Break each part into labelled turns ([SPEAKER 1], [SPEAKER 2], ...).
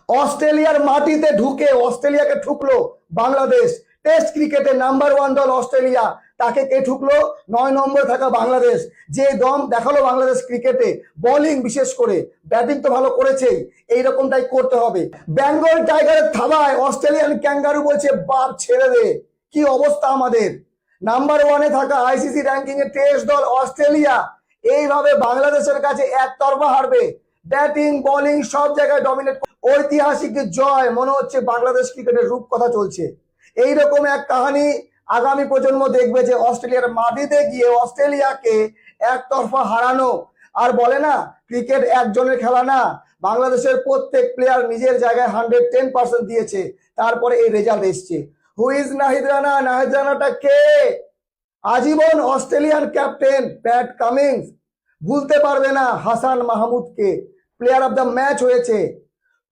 [SPEAKER 1] অস্ট্রেলিয়ার মাটিতে ঢুকে অস্ট্রেলিয়াকে ঠুকলো বাংলাদেশ। টেস্ট ক্রিকেটে নাম্বার 1 দল অস্ট্রেলিয়া, তাকে কে ঠুকলো? 9 নম্বরে থাকা বাংলাদেশ। যে দম দেখালো বাংলাদেশ ক্রিকেটে, বোলিং বিশেষ করে, ব্যাটিং তো ভালো করেছেই, এইরকমটাই করতে হবে। বেঙ্গল টাইগারের থাবায় অস্ট্রেলিয়ান ক্যাঙ্গারু বলছে বাপ ছেড়ে দে। কি অবস্থা আমাদের! নাম্বার 1-এ থাকা আইসিসি র্যাঙ্কিং এর টেস্ট দল অস্ট্রেলিয়া এইভাবে বাংলাদেশের কাছে একতরফা হারবে। ব্যাটিং বোলিং সব জায়গায় ডমিনেট। ঐতিহাসিক জয়, মনে হচ্ছে বাংলাদেশ ক্রিকেটের রূপকথা চলছে। এইরকম এক কাহিনী আগামী প্রজন্ম দেখবে, যে অস্ট্রেলিয়ার মাটিতে গিয়ে অস্ট্রেলিয়াকে একতরফা হারানো। আর বলে না, ক্রিকেট একজনের খেলা না, বাংলাদেশের প্রত্যেক প্লেয়ার নিজের জায়গায় 110% দিয়েছে, তারপরে এই রেজাল্ট এসছে। Who is Nahid Rana? নাহিদ রানাটা কে? আজীবন অস্ট্রেলিয়ান ক্যাপ্টেন প্যাট কামিন্স ভুলতে পারবে না হাসান মাহমুদকে। প্লেয়ার অফ দ্য ম্যাচ হয়েছে।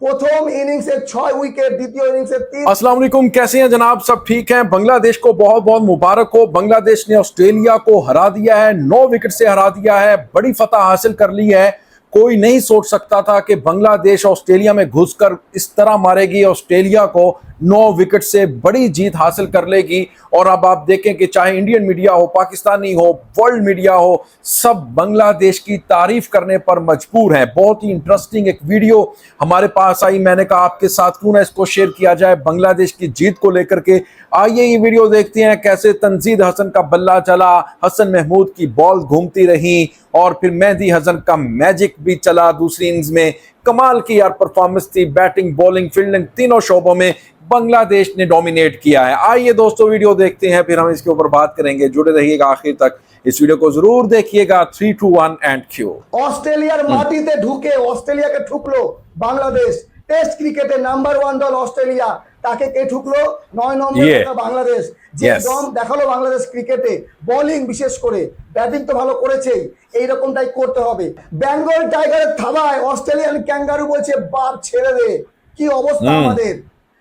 [SPEAKER 1] प्रथम इनिंग्से 6 विकेट, द्वितीय इनिंग्से 3।
[SPEAKER 2] अस्सलाम वालेकुम, कैसे हैं जनाब? सब ठीक हैं? बांग्लादेश को बहुत बहुत मुबारक हो। बांग्लादेश ने ऑस्ट्रेलिया को हरा दिया है, 9 विकेट से हरा दिया है, बड़ी फतह हासिल कर ली है। कोई नहीं सोच सकता था कि बांग्लादेश ऑस्ट्रेलिया में घुसकर इस तरह मारेगी, ऑस्ट्रेलिया को 9 विकेट से बड़ी जीत हासिल कर लेगी। और अब आप देखें कि चाहे इंडियन मीडिया हो, पाकिस्तानी हो, वर्ल्ड मीडिया हो, सब बांग्लादेश की तारीफ करने पर मजबूर हैं। बहुत ही इंटरेस्टिंग एक वीडियो हमारे पास आई, मैंने कहा आपके साथ क्यों ना इसको शेयर किया जाए बांग्लादेश की जीत को लेकर के। आइए ये वीडियो देखते हैं, कैसे तंजीद हसन का बल्ला चला, हसन महमूद की बॉल घूमती रही और फिर मेहदी हसन का मैजिक भी चला दूसरी इनिंग्स में। कमाल की यार परफॉर्मेंस थी, बैटिंग बॉलिंग फील्डिंग तीनों शोबों में बांग्लादेश ने डोमिनेट किया है। आइए दोस्तों वीडियो देखते हैं, फिर हम इसके ऊपर बात करेंगे। जुड़े रहिएगा आखिर तक, इस वीडियो को जरूर देखिएगा। 3, 2, 1 एंड क्यू।
[SPEAKER 1] অস্ট্রেলিয়ার মাটিতে ঢুকে অস্ট্রেলিয়াকে ঠুকলো বাংলাদেশ। টেস্ট ক্রিকেটে নাম্বার 1 দল অস্ট্রেলিয়া, তাকে কে ঠুকলো? 9 নম্বরে থাকা বাংলাদেশ। যে দম দেখালো বাংলাদেশ ক্রিকেটে, বোলিং বিশেষ করে, ব্যাটিং তো ভালো করেছেই, এইরকমটাই করতে হবে। বেঙ্গল টাইগারের থাবায় অস্ট্রেলিয়ান ক্যাঙ্গারু বলছে বাপ ছেড়ে দে। কি অবস্থা আমাদের!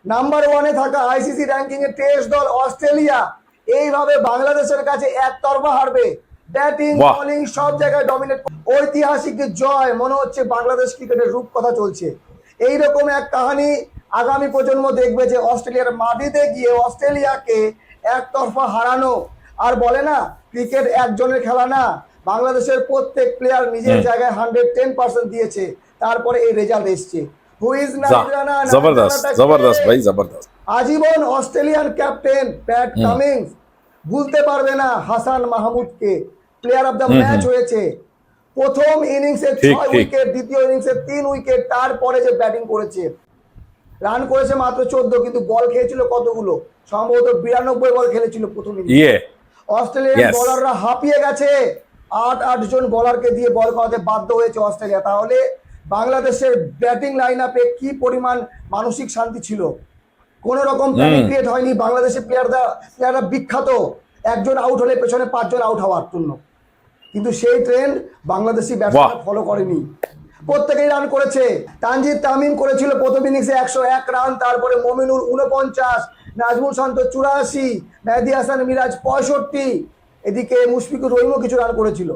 [SPEAKER 1] নাম্বার 1-এ থাকা আইসিসি র্যাঙ্কিং এর টেস্ট দল অস্ট্রেলিয়া এইভাবে বাংলাদেশের কাছে একতরফা হারবে। ব্যাটিং বোলিং সব জায়গায় ডমিনেট। ঐতিহাসিক জয়, মনে হচ্ছে বাংলাদেশ ক্রিকেটের রূপকথা চলছে। এইরকম এক কাহিনী আগামী প্রজন্ম দেখবে, যে অস্ট্রেলিয়ার মাটিতে গিয়ে অস্ট্রেলিয়াকে একতরফা হারানো। আর বলে না, ক্রিকেট একজনের খেলা না, বাংলাদেশের প্রত্যেক প্লেয়ার নিজের জায়গায় 110% দিয়েছে, তারপরে এই রেজাল্ট এসছে। Who is Nahid Rana?
[SPEAKER 2] জবরদস্ত জবরদস্ত ভাই, জবরদস্ত।
[SPEAKER 1] আজীবন অস্ট্রেলিয়ান ক্যাপ্টেন প্যাট কামিন্স ভুলতে পারবে না হাসান মাহমুদকে। প্লেয়ার অফ দ্য ম্যাচ হয়েছে। প্রথম ইনিংসে 6 উইকেট, দ্বিতীয় ইনিংসে 3 উইকেট, তারপরে যে ব্যাটিং করেছে, রান করেছে মাত্র 14, কিন্তু বল খেয়েছিল কতগুলো? সম্ভবত 92 বল খেলেছিল প্রথম ইনিংসে। অস্ট্রেলিয়ান বোলাররা হাঁপিয়ে গেছে। 8 জন বোলারকে দিয়ে বল করাতে বাধ্য হয়েছে অস্ট্রেলিয়া। তাহলে বাংলাদেশের ব্যাটিং লাইন আপে কি পরিমাণ মানসিক শান্তি ছিল! কোন রকম প্যানিক ক্রিয়েট হয়নি। বাংলাদেশের প্লেয়াররা বিখ্যাত, একজন আউট হলে পেছনে 5 জন আউট হওয়ার জন্য, কিন্তু সেই ট্রেন্ড বাংলাদেশি ব্যাটসম্যান ফলো করেনি। প্রত্যেকেই রান করেছে। তানজিদ তামিম করেছিল প্রথম ইনিংসে 101 রান, তারপরে মমিনুল 49, নাজমুল শান্ত 84, মেহেদী হাসান মিরাজ 65, এদিকে মুশফিকুর রহিমও কিছু রান করেছিল।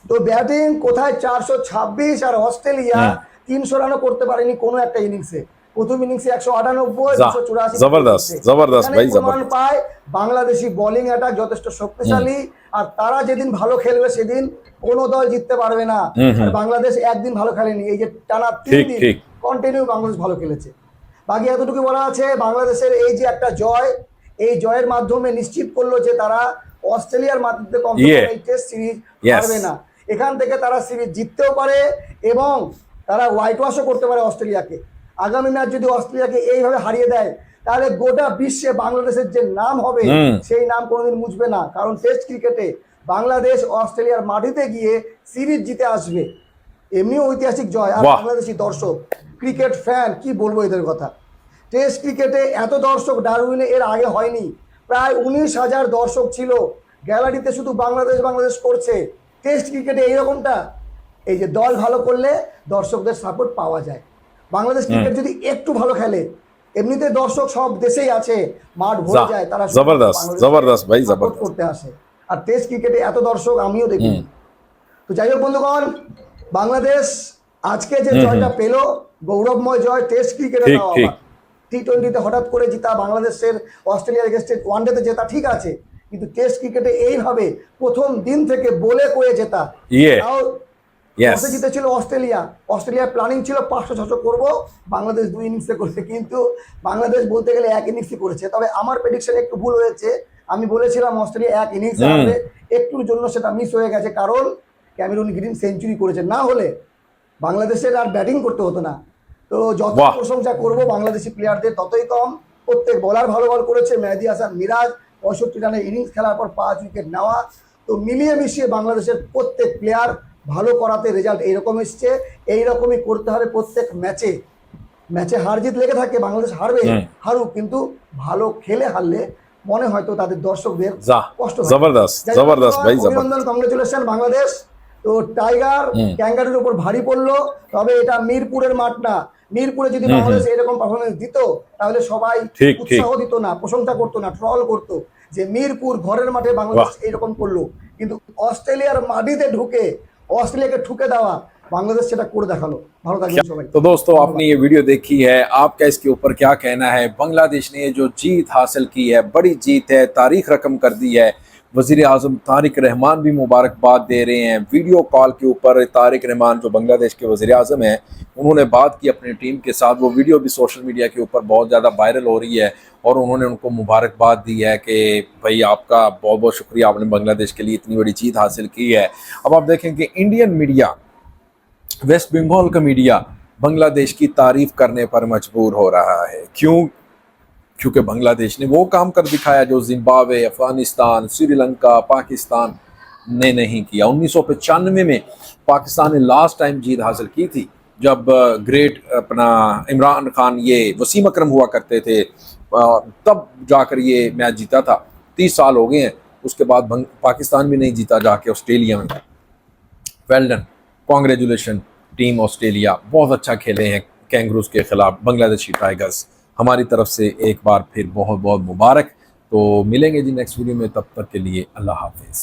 [SPEAKER 1] তো ব্যাটিং কোথায় 426, আর অস্ট্রেলিয়া 300 রানও করতে পারেনি কোনো একটা ইনিংসে। প্রথম ইনিংসে 198, 284।
[SPEAKER 2] জবরদস্ত জবরদস্ত ভাই,
[SPEAKER 1] প্রমাণ পায় বাংলাদেশি বোলিং অ্যাটাক যথেষ্ট শক্তিশালী। আর তারা যেদিন ভালো খেলবে সেদিন কোনো দল জিততে পারবে না। বাংলাদেশ একদিন ভালো খেলেনি, এই যে টানা 3 দিন কন্টিনিউ বাংলাদেশ ভালো খেলেছে। বাকি এতটুকু বলা আছে, বাংলাদেশের এই যে একটা জয়, এই জয়ের মাধ্যমে নিশ্চিত করলো যে তারা অস্ট্রেলিয়ার মাটিতে এই টেস্ট সিরিজ পারবে না। এখান থেকে তারা সিরিজ জিততেও পারে এবং তারা হোয়াইট ওয়াশও করতে পারে অস্ট্রেলিয়াকে। আগামী ম্যাচ যদি অস্ট্রেলিয়াকে এইভাবে হারিয়ে দেয়, তাহলে গোটা বিশ্বে বাংলাদেশের যে নাম হবে, সেই নাম কোনোদিন মুছবে না। কারণ টেস্ট ক্রিকেটে বাংলাদেশ অস্ট্রেলিয়ার মাটিতে গিয়ে সিরিজ জিতে আসবে, এমনিও ঐতিহাসিক জয়। আর বাংলাদেশি দর্শক, ক্রিকেট ফ্যান, কি বলবো এদের কথা! টেস্ট ক্রিকেটে এত দর্শক ডারউইনে এর আগে হয়নি। প্রায় 19,000 দর্শক ছিল গ্যালারিতে, শুধু বাংলাদেশ বাংলাদেশ করছে। টেস্ট ক্রিকেটে এইরকমটা, এই যে দল ভালো করলে দর্শকদের সাপোর্ট পাওয়া যায়। বাংলাদেশ ক্রিকেট যদি একটু ভালো খেলে, এমনিতে দর্শক সব দেশেই আছে, মাঠ ভরে যায়, তারা
[SPEAKER 2] জবরদস্ত জবরদস্ত ভাই, জবরদস্ত
[SPEAKER 1] করতে আসে। আর টেস্ট ক্রিকেটে এত দর্শক আমিও দেখি। তো যাই হোক বন্ধুগণ, বাংলাদেশ আজকে যে জয়টা পেল, গৌরবময় জয় টেস্ট ক্রিকেটে
[SPEAKER 2] ঠিক,
[SPEAKER 1] নাও
[SPEAKER 2] ঠিক।
[SPEAKER 1] আবার টি-20তে হঠাৎ করে জিতা, বাংলাদেশের অস্ট্রেলিয়ার এগেনস্টে ওয়ানডেতে জেতা ঠিক আছে, কিন্তু টেস্ট ক্রিকেটে এইভাবে প্রথম দিন থেকে বলে কয়ে জেতা,
[SPEAKER 2] ये
[SPEAKER 1] তাও
[SPEAKER 2] यस
[SPEAKER 1] টসে জিতেছিল অস্ট্রেলিয়া। অস্ট্রেলিয়ার প্ল্যানিং ছিল 500-600 করবো, বাংলাদেশ 2 ইনিংসে করেছে, কিন্তু বাংলাদেশ বলতে গেলে 1 ইনিংসই করেছে। তবে আমার প্রেডিকশন একটু ভুল হয়েছে, আমি বলেছিলাম অস্ট্রেলিয়া 1 ইনিংসে হারবে, একটুর জন্য সেটা মিস হয়ে গেছে, কারণ ক্যামেরুন গ্রিন সেঞ্চুরি করেছে, না হলে বাংলাদেশের আর ব্যাটিং করতে হতো না। তো যত
[SPEAKER 2] বাহ।
[SPEAKER 1] প্রশংসা করবো বাংলাদেশি প্লেয়ারদের ততই কম। প্রত্যেক বলার ভালো বল করেছে, মেহেদী হাসান মিরাজ 65 রানের ইনিংস খেলার পর 5 উইকেট নেওয়া, তো মিলিয়ে মিশিয়ে বাংলাদেশের প্রত্যেক প্লেয়ার ভালো করাতে রেজাল্ট এইরকম এসছে। এইরকমই করতে হবে প্রত্যেক ম্যাচে। ম্যাচে হার জিত লেগে থাকে, বাংলাদেশ হারবে, হারুক, কিন্তু ভালো খেলে হারলে মনে হয়তো তাদের দর্শকদের কষ্ট হয়।
[SPEAKER 2] जबरदस्त
[SPEAKER 1] যাই হোক,
[SPEAKER 2] जबरदस्त भाई जबरदस्त
[SPEAKER 1] অভিনন্দন, কংগ্রেচুলেশন বাংলাদেশ। তো টাইগার ক্যাঙ্গারুর উপর ভারী পড়লো, তবে এটা মিরপুরের মাঠ না। মিরপুরে যদি বাংলাদেশ এরকম পারফরমেন্স দিত তাহলে সবাই
[SPEAKER 2] ঠিক,
[SPEAKER 1] উৎসাহ দিত না, প্রশংসা করতো না, ট্রল করতো যে মিরপুর ঘরের মাঠে বাংলাদেশ এরকম করলো, কিন্তু অস্ট্রেলিয়ার মাটিতে ঢুকে অস্ট্রেলিয়াকে ঠুকে দেওয়া বাংলাদেশ সেটা করে দেখালো। ভালো থাকবেন সবাই।
[SPEAKER 2] तो दोस्तों आपने ये वीडियो देखी है, आपका इसके ऊपर क्या कहना है? बांग्लादेश ने जो जीत हासिल की है, बड़ी जीत है, तारीख रकम कर दी है। वजीर आजम तारिक रहमान भी मुबारकबाद दे रहे हैं। वीडियो कॉल के ऊपर तारिक रहमान जो बांग्लादेश के वजीर आजम हैं, उन्होंने बात की अपनी टीम के साथ। वो वीडियो भी सोशल मीडिया के ऊपर बहुत ज़्यादा वायरल हो रही है और उन्होंने उनको मुबारकबाद दी है कि भाई आपका बहुत बहुत शुक्रिया, आपने बांग्लादेश के लिए इतनी बड़ी जीत हासिल की है। अब आप देखें कि इंडियन मीडिया, वेस्ट बंगाल का मीडिया बांग्लादेश की तारीफ करने पर मजबूर हो रहा है। क्यों? क्योंकि बांग्लादेश ने वो काम कर दिखाया जो जिम्बाब्वे, अफगानिस्तान, श्रीलंका, पाकिस्तान ने नहीं किया। 1995 में पाकिस्तान ने लास्ट टाइम जीत हासिल की थी, जब ग्रेट अपना इमरान खान, ये वसीम अकरम हुआ करते थे, तब जाकर ये मैच जीता था। 30 साल हो गए हैं, उसके बाद पाकिस्तान भी नहीं जीता जाके ऑस्ट्रेलिया में। Well done, congratulation team Australia, बहुत अच्छा खेले हैं कैंगरूज के खिलाफ बांग्लादेशी टाइगर्स। हमारी तरफ से एक बार फिर बहुत बहुत मुबारक। तो मिलेंगे जी नेक्स्ट वीडियो में, तब तक के लिए अल्लाह हाफिज़।